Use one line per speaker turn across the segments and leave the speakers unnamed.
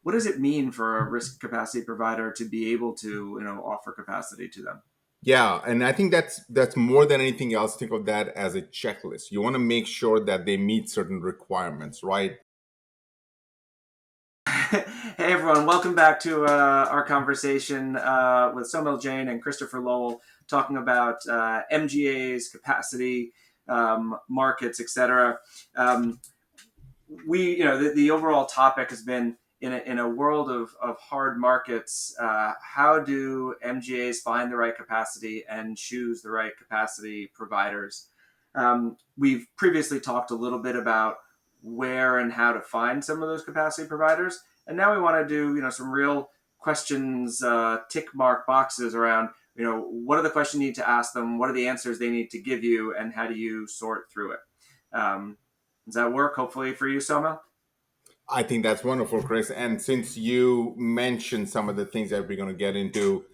what does it mean for a risk capacity provider to be able to, offer capacity to them?
Yeah, and I think that's more than anything else. Think of that as a checklist. You want to make sure that they meet certain requirements, right?
Hey everyone, welcome back to our conversation with Somil Jain and Christopher Lowell, talking about MGAs, capacity, markets, etc. Um, the overall topic has been in a world of hard markets. How do MGAs find the right capacity and choose the right capacity providers? We've previously talked a little bit about where and how to find some of those capacity providers, and now we want to do some real questions, tick mark boxes around what are the questions you need to ask them, what are the answers they need to give you, and how do you sort through it. Um, does that work? Hopefully for you, Soma.
I think that's wonderful, Chris. And since you mentioned some of the things that we're going to get into,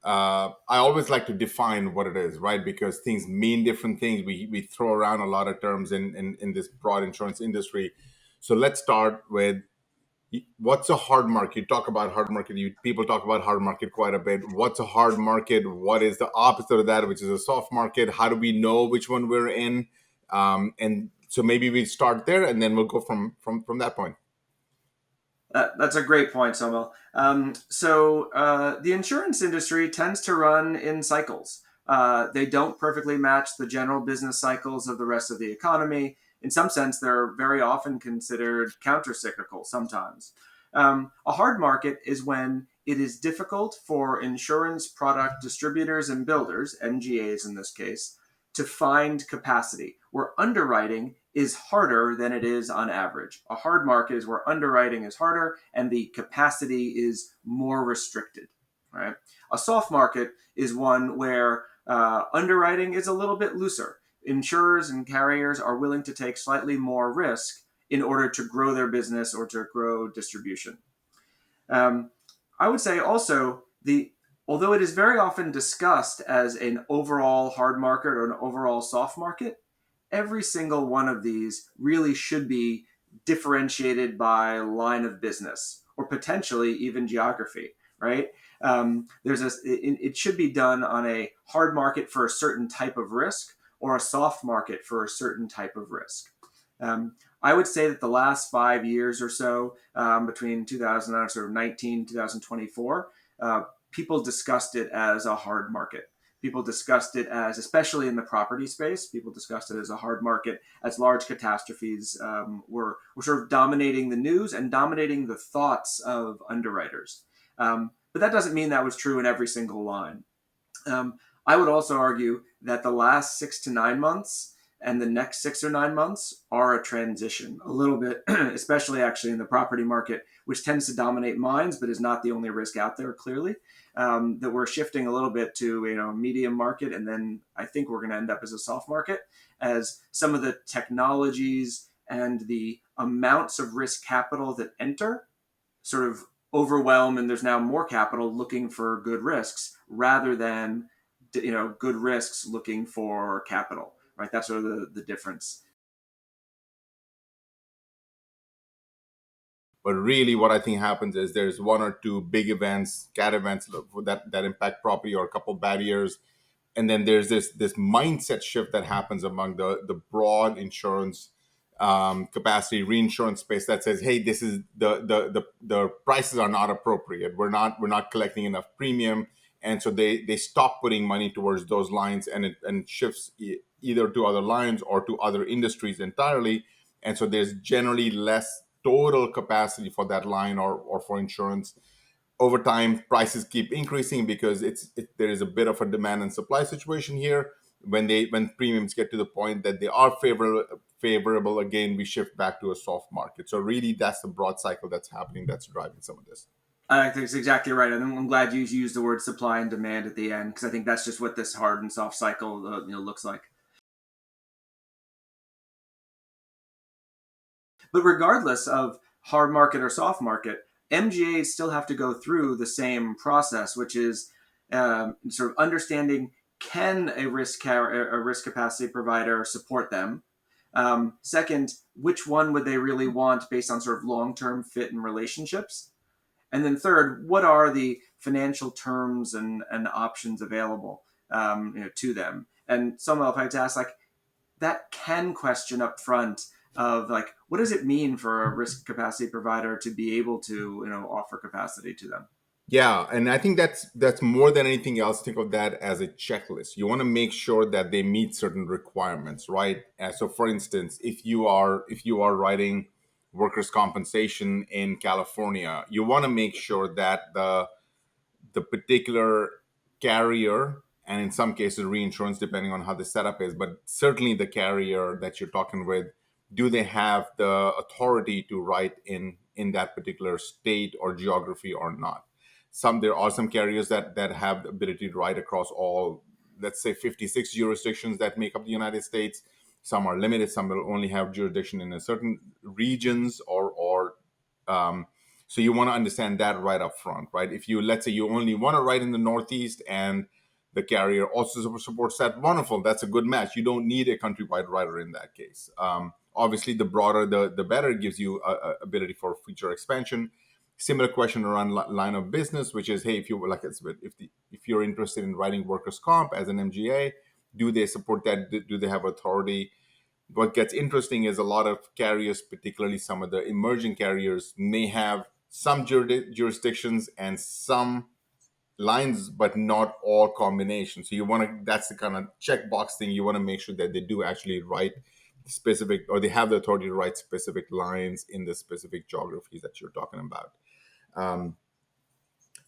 I always like to define what it is, right? Because things mean different things. We throw around a lot of terms in this broad insurance industry. So let's start with what's a hard market. You talk about hard market. People talk about hard market quite a bit. What's a hard market? What is the opposite of that, which is a soft market? How do we know which one we're in? And so maybe we start there, and then we'll go from that point.
That's a great point, Somel. The insurance industry tends to run in cycles. They don't perfectly match the general business cycles of the rest of the economy. In some sense, they're very often considered countercyclical sometimes. A hard market is when it is difficult for insurance product distributors and builders, MGAs in this case, to find capacity, where underwriting is harder than it is on average. A hard market is where underwriting is harder and the capacity is more restricted. Right? A soft market is one where underwriting is a little bit looser. Insurers and carriers are willing to take slightly more risk in order to grow their business or to grow distribution. Um, I would say also although it is very often discussed as an overall hard market or an overall soft market, every single one of these really should be differentiated by line of business or potentially even geography, right? It should be done on a hard market for a certain type of risk or a soft market for a certain type of risk. I would say that the last 5 years or so, between 2019, 2024, people discussed it as a hard market. People discussed it as, especially in the property space, people discussed it as a hard market as large catastrophes were sort of dominating the news and dominating the thoughts of underwriters. But that doesn't mean that was true in every single line. I would also argue that the last 6 to 9 months and the next 6 or 9 months are a transition a little bit, especially actually in the property market, which tends to dominate minds, but is not the only risk out there, clearly. That we're shifting a little bit to a medium market, and then I think we're going to end up as a soft market as some of the technologies and the amounts of risk capital that enter sort of overwhelm, and there's now more capital looking for good risks rather than good risks looking for capital, right? That's sort of the difference.
But really, what I think happens is there's one or two big events, cat events that impact property, or a couple bad years, and then there's this mindset shift that happens among the broad insurance capacity reinsurance space that says, hey, this is the prices are not appropriate. We're not collecting enough premium, and so they stop putting money towards those lines, and it shifts either to other lines or to other industries entirely. And so there's generally less total capacity for that line or for insurance. Over time, prices keep increasing because there is a bit of a demand and supply situation here. When premiums get to the point that they are favorable again, we shift back to a soft market. So really, that's the broad cycle that's happening, that's driving some of this.
I think it's exactly right. I'm glad you used the word supply and demand at the end, because I think that's just what this hard and soft cycle looks like. But regardless of hard market or soft market, MGAs still have to go through the same process, which is sort of understanding, can a risk capacity provider support them? Second, which one would they really want based on sort of long-term fit and relationships? And then third, what are the financial terms and options available to them? And someone else might ask, like, that can question up front of like, what does it mean for a risk capacity provider to be able to offer capacity to them?
Yeah, and I think that's more than anything else. Think of that as a checklist. You want to make sure that they meet certain requirements, right? So, for instance, if you are writing workers' compensation in California, you want to make sure that the particular carrier, and in some cases reinsurance, depending on how the setup is, but certainly the carrier that you're talking with, do they have the authority to write in that particular state or geography or not? There are some carriers that have the ability to write across all, let's say, 56 jurisdictions that make up the United States. Some are limited. Some will only have jurisdiction in a certain regions or so you want to understand that right up front, right? If you, let's say, you only want to write in the Northeast and the carrier also supports that, wonderful. That's a good match. You don't need a countrywide writer in that case. Obviously, the broader, the better. It gives you a ability for future expansion. Similar question around line of business, which is, hey, if you like, if you're interested in writing workers' comp as an MGA, do they support that? Do they have authority? What gets interesting is a lot of carriers, particularly some of the emerging carriers, may have some jurisdictions and some lines, but not all combinations. So you want to, that's the kind of checkbox thing. You want to make sure that they do actually write specific, or they have the authority to write specific lines in the specific geographies that you're talking about. Um,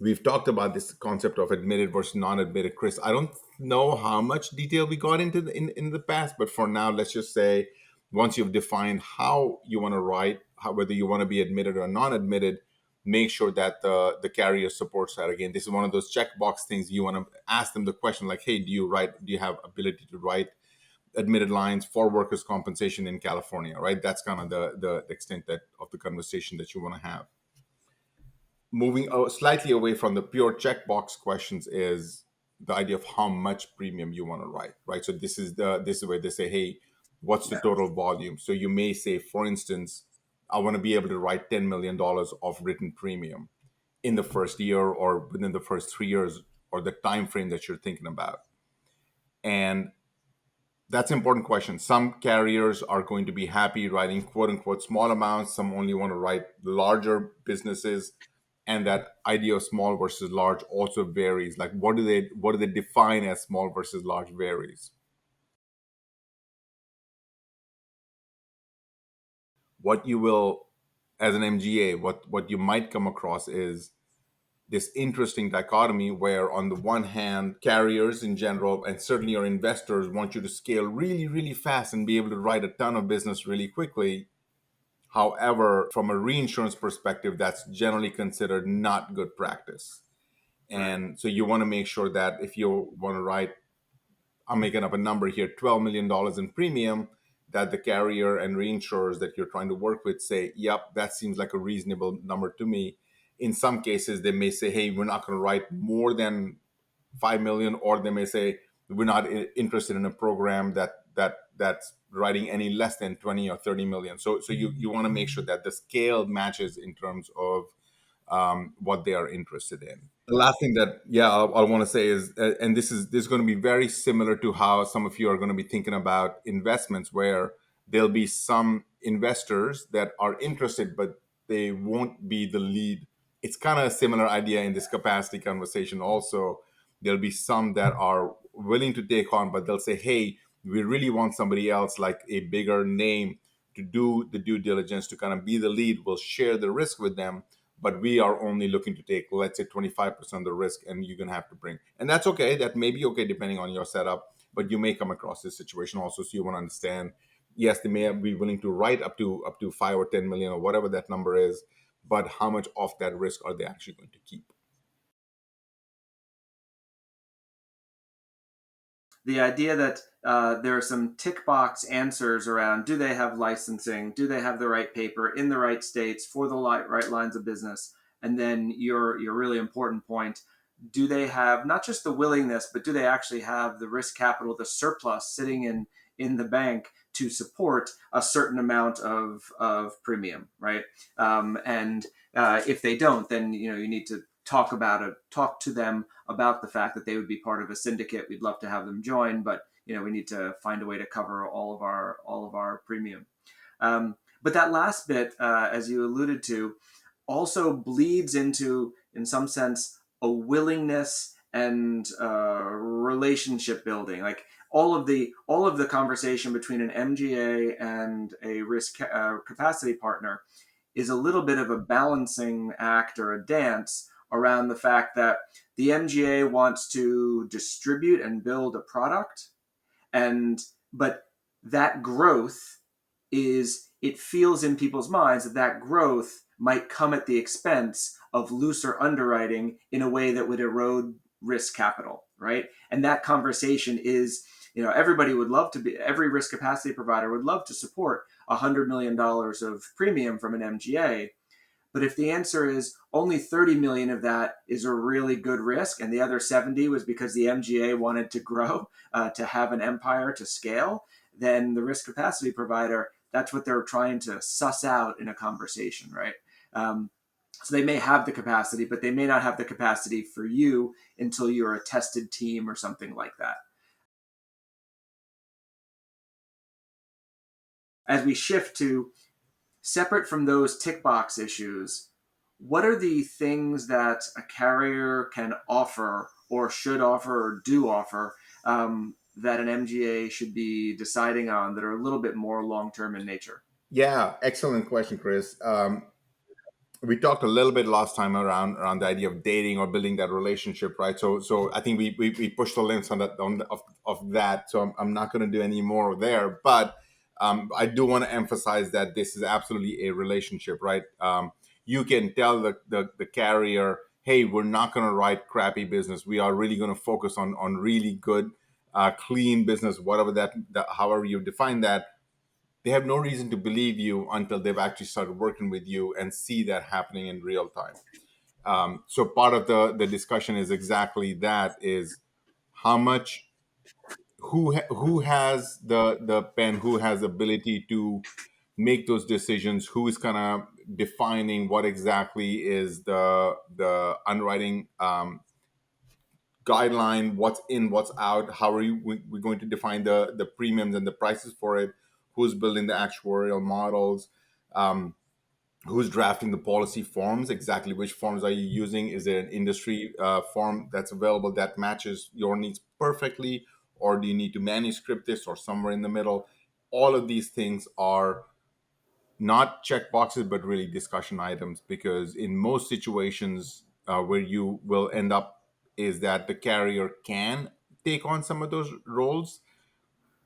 we've talked about this concept of admitted versus non-admitted. Chris, I don't know how much detail we got into in the past, but for now, let's just say once you've defined how you want to write, whether you want to be admitted or non-admitted, make sure that the carrier supports that. Again, this is one of those checkbox things. You want to ask them the question like, hey, do you have ability to write admitted lines for workers' compensation in California, right? That's kind of the extent that of the conversation that you want to have. Moving slightly away from the pure checkbox questions is the idea of how much premium you want to write, right? So this is where they say, hey, what's the total volume? So you may say, for instance, I want to be able to write $10 million of written premium in the first year or within the first 3 years or the time frame that you're thinking about. And that's an important question. Some carriers are going to be happy writing quote unquote small amounts. Some only want to write larger businesses. And that idea of small versus large also varies. Like what do they define as small versus large varies. What you will, as an MGA, what you might come across is this interesting dichotomy where on the one hand carriers in general and certainly your investors want you to scale really really fast and be able to write a ton of business really quickly. However, from a reinsurance perspective, that's generally considered not good practice.
Right.
And so you want to make sure that if you want to write, I'm making up a number here, $12 million in premium, that the carrier and reinsurers that you're trying to work with say, yep, that seems like a reasonable number to me. In some cases, they may say, hey, we're not going to write more than 5 million, or they may say, we're not interested in a program that's writing any less than 20 or 30 million. So you want to make sure that the scale matches in terms of what they are interested in. The last thing that I want to say is, and this is going to be very similar to how some of you are going to be thinking about investments, where there'll be some investors that are interested, but they won't be the lead. It's kind of a similar idea in this capacity conversation. Also, there'll be some that are willing to take on, but they'll say, "Hey, we really want somebody else, like a bigger name, to do the due diligence, to kind of be the lead. We'll share the risk with them." But we are only looking to take, let's say, 25% of the risk, and you're going to have to bring. And that's okay. That may be okay depending on your setup, but you may come across this situation also. So you want to understand, yes, they may be willing to write up to 5 or 10 million or whatever that number is, but how much of that risk are they actually going to keep?
The idea that there are some tick box answers around, do they have licensing, do they have the right paper in the right states for the right lines of business, and then your really important point, do they have not just the willingness, but do they actually have the risk capital, the surplus sitting in the bank to support a certain amount of premium, right? And if they don't, then you need to talk to them about the fact that they would be part of a syndicate. We'd love to have them join, but we need to find a way to cover all of our premium. But that last bit, as you alluded to, also bleeds into, in some sense, a willingness and relationship building. Like all of the conversation between an MGA and a risk capacity partner is a little bit of a balancing act or a dance around the fact that the MGA wants to distribute and build a product, and but that growth is it feels in people's minds that growth might come at the expense of looser underwriting in a way that would erode risk capital, right? And that conversation is, everybody would love to be, every risk capacity provider would love to support $100 million of premium from an MGA. But if the answer is only 30 million of that is a really good risk, and the other 70 was because the MGA wanted to grow, to have an empire to scale, then the risk capacity provider, that's what they're trying to suss out in a conversation, right? So they may have the capacity, but they may not have the capacity for you until you're a tested team or something like that. As we shift to separate from those tick box issues, what are the things that a carrier can offer or should offer or do offer, that an MGA should be deciding on that are a little bit more long-term in nature?
Yeah, excellent question, Chris. We talked a little bit last time around the idea of dating or building that relationship, right? So I think we pushed the limits on that of that. So I'm not going to do any more there, but I do want to emphasize that this is absolutely a relationship, right? You can tell the carrier, hey, we're not going to write crappy business. We are really going to focus on really good, clean business, whatever that however you define that. They have no reason to believe you until they've actually started working with you and see that happening in real time. So part of the discussion is exactly that: is how much, who has the pen, who has the ability to make those decisions, who is kind of defining what exactly is the underwriting guideline, what's in, what's out, how are we going to define the premiums and the prices for it, who's building the actuarial models, um, who's drafting the policy forms, exactly which forms are you using, is there an industry form that's available that matches your needs perfectly, or do you need to manuscript this or somewhere in the middle? All of these things are not check boxes but really discussion items, because in most situations where you will end up is that the carrier can take on some of those roles.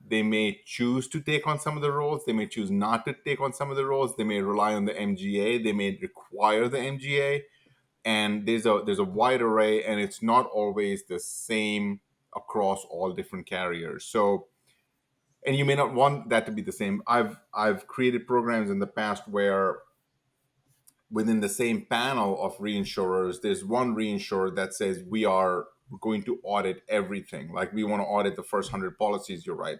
They may choose to take on some of the roles, they may choose not to take on some of the roles, they may rely on the MGA, they may require the MGA, and there's a wide array, and it's not always the same across all different carriers. So, and you may not want that to be the same. I've created programs in the past where within the same panel of reinsurers, there's one reinsurer that says we are going to audit everything. Like, we want to audit the first 100 policies you write.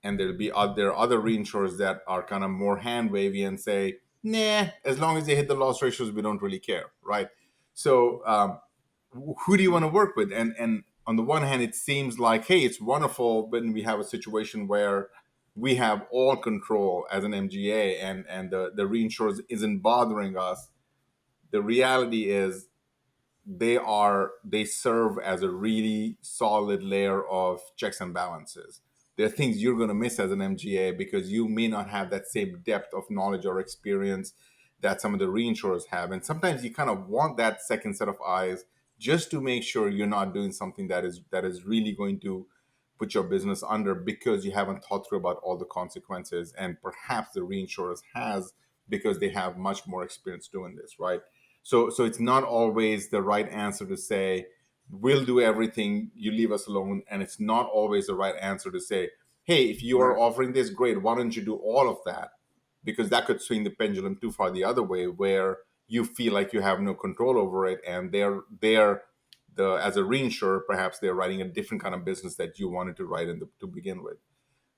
And there are other reinsurers that are kind of more hand wavy and say, nah, as long as they hit the loss ratios, we don't really care, right? So who do you want to work with? And on the one hand, it seems like, hey, it's wonderful when we have a situation where we have all control as an MGA, and the reinsurers isn't bothering us. The reality is they serve as a really solid layer of checks and balances. There are things you're going to miss as an MGA because you may not have that same depth of knowledge or experience that some of the reinsurers have. And sometimes you kind of want that second set of eyes just to make sure you're not doing something that is really going to put your business under, because you haven't thought through about all the consequences, and perhaps the reinsurers has, because they have much more experience doing this, right? So it's not always the right answer to say we'll do everything, you leave us alone. And it's not always the right answer to say, hey, if you are
Right.
offering this, great, why don't you do all of that? Because that could swing the pendulum too far the other way, where you feel like you have no control over it, and they're the as a reinsurer, perhaps they're writing a different kind of business that you wanted to write to begin with.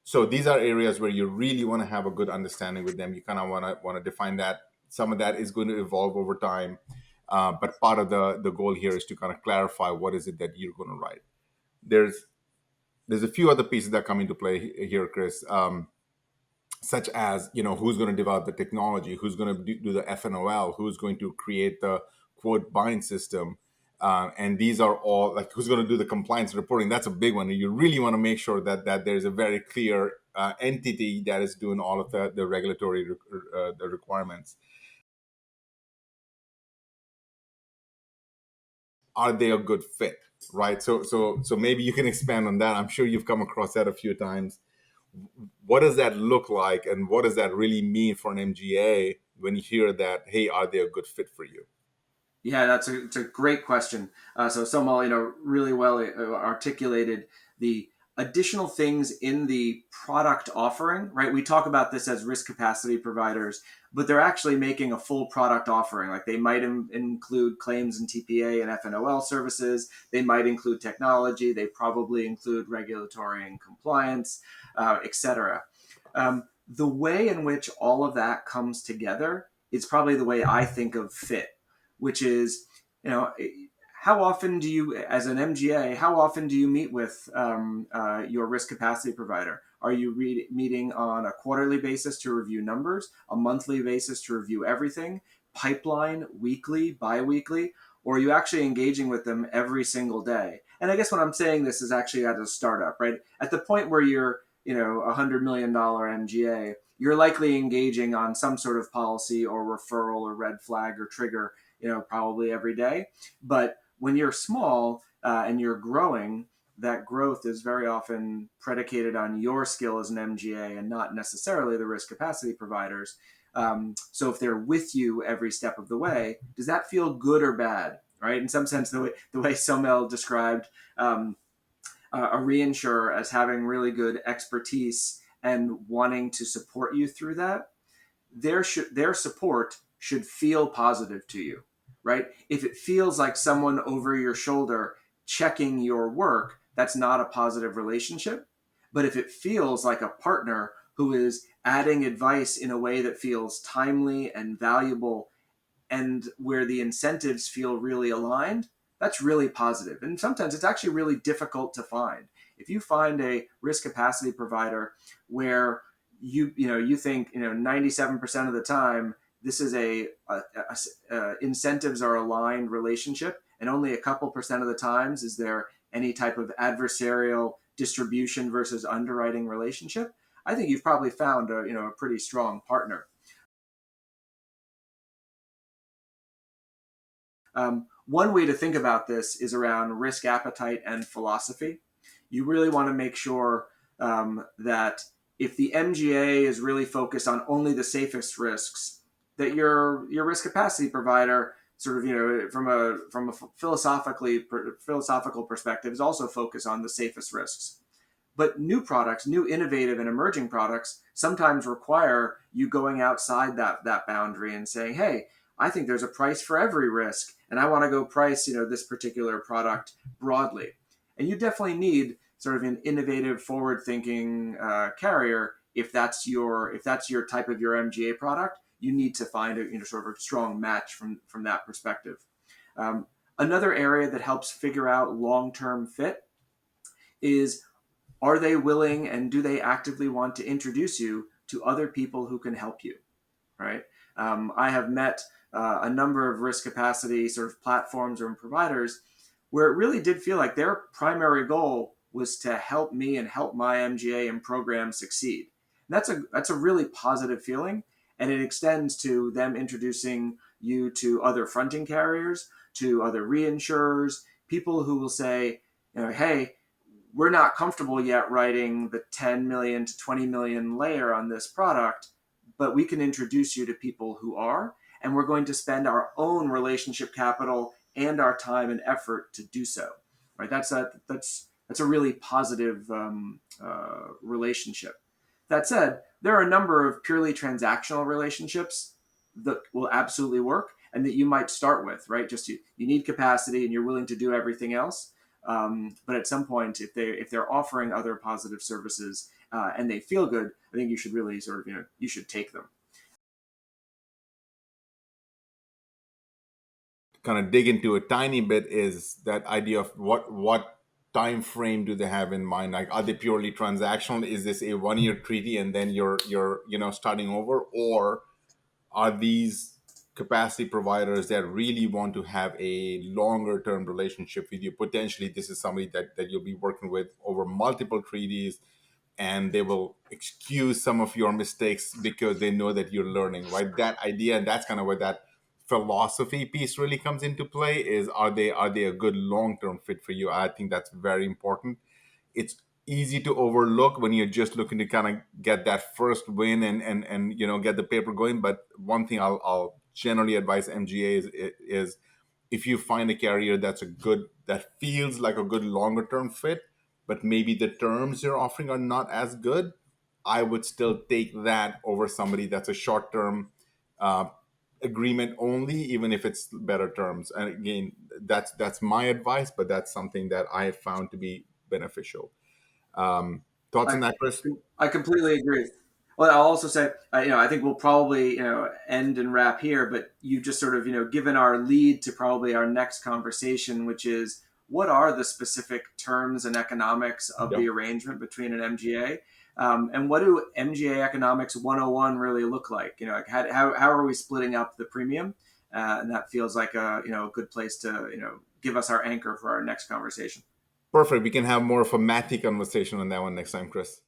So these are areas where you really want to have a good understanding with them. You kind of want to define that. Some of that is going to evolve over time, but part of the goal here is to kind of clarify what is it that you're going to write. There's a few other pieces that come into play here, Chris, such as, who's going to develop the technology, who's going to do the FNOL, who's going to create the quote bind system, and these are all like who's going to do the compliance reporting. That's a big one. You really want to make sure that there's a very clear entity that is doing all of the regulatory the requirements. Are they a good fit, right? So maybe you can expand on that. I'm sure you've come across that a few times. What does that look like, and what does that really mean for an MGA when you hear that? Hey, are they a good fit for you?
Yeah, it's a great question. So Somal, really well articulated the additional things in the product offering, right? We talk about this as risk capacity providers, but they're actually making a full product offering. Like they might include claims and TPA and FNOL services. They might include technology. They probably include regulatory and compliance, etc. The way in which all of that comes together is probably the way I think of fit, which is, how often do you, as an MGA, how often do you meet with your risk capacity provider? Are you meeting on a quarterly basis to review numbers, a monthly basis to review everything, pipeline, weekly, bi-weekly, or are you actually engaging with them every single day? And I guess when I'm saying this is actually at a startup, right? At the point where you're, $100 million MGA, you're likely engaging on some sort of policy or referral or red flag or trigger, probably every day. But when you're small and you're growing, that growth is very often predicated on your skill as an MGA and not necessarily the risk capacity providers. So if they're with you every step of the way, does that feel good or bad? Right? In some sense, the way Somel described a reinsurer as having really good expertise and wanting to support you through that, their support should feel positive to you, right? If it feels like someone over your shoulder checking your work, that's not a positive relationship. But if it feels like a partner who is adding advice in a way that feels timely and valuable and where the incentives feel really aligned, that's really positive. And sometimes it's actually really difficult to find. If you find a risk capacity provider where you think 97% of the time this is a incentives are aligned relationship, and only a couple percent of the times is there any type of adversarial distribution versus underwriting relationship, I think you've probably found a pretty strong partner. One way to think about this is around risk appetite and philosophy. You really want to make sure that if the MGA is really focused on only the safest risks, that your risk capacity provider, sort of from a philosophical perspective, is also focused on the safest risks. But new products, new innovative and emerging products, sometimes require you going outside that boundary and saying, "Hey, I think there's a price for every risk, and I want to go price this particular product broadly." And you definitely need sort of an innovative, forward-thinking carrier if that's your type of your MGA product. You need to find a sort of a strong match from that perspective. Another area that helps figure out long-term fit is, are they willing and do they actively want to introduce you to other people who can help you, right? I have met a number of risk capacity sort of platforms or providers where it really did feel like their primary goal was to help me and help my MGA and program succeed. And that's a really positive feeling, and it extends to them introducing you to other fronting carriers, to other reinsurers, people who will say, hey, we're not comfortable yet writing the 10 million to 20 million layer on this product, but we can introduce you to people who are, and we're going to spend our own relationship capital and our time and effort to do so. Right? That's a really positive relationship. That said, there are a number of purely transactional relationships that will absolutely work and that you might start with, right? Just you need capacity and you're willing to do everything else. But at some point, if they're offering other positive services and they feel good, I think you should really sort of, you should take them.
Kind of dig into a tiny bit is that idea of what time frame do they have in mind? Like, are they purely transactional? Is this a 1 year treaty and then you're starting over, or are these capacity providers that really want to have a longer term relationship with you? Potentially this is somebody that you'll be working with over multiple treaties, and they will excuse some of your mistakes because they know that you're learning, right? That idea, and that's kind of where that philosophy piece really comes into play, is are they a good long-term fit for you? I think that's very important. It's easy to overlook when you're just looking to kind of get that first win and get the paper going. But one thing I'll generally advise MGA is if you find a carrier that feels like a good longer term fit, but maybe the terms you're offering are not as good, I would still take that over somebody that's a short term uh, agreement only, even if it's better terms. And again, that's my advice, but that's something that I have found to be beneficial. Thoughts
I
on that, Chris?
I completely agree. Well, I'll also say, I think we'll probably, end and wrap here. But you just sort of, given our lead to probably our next conversation, which is what are the specific terms and economics of
Yep.
the arrangement between an MGA, and what do MGA economics 101 really look like? Like how are we splitting up the premium? And that feels like a good place to give us our anchor for our next conversation.
Perfect. We can have more of a mathy conversation on that one next time, Chris.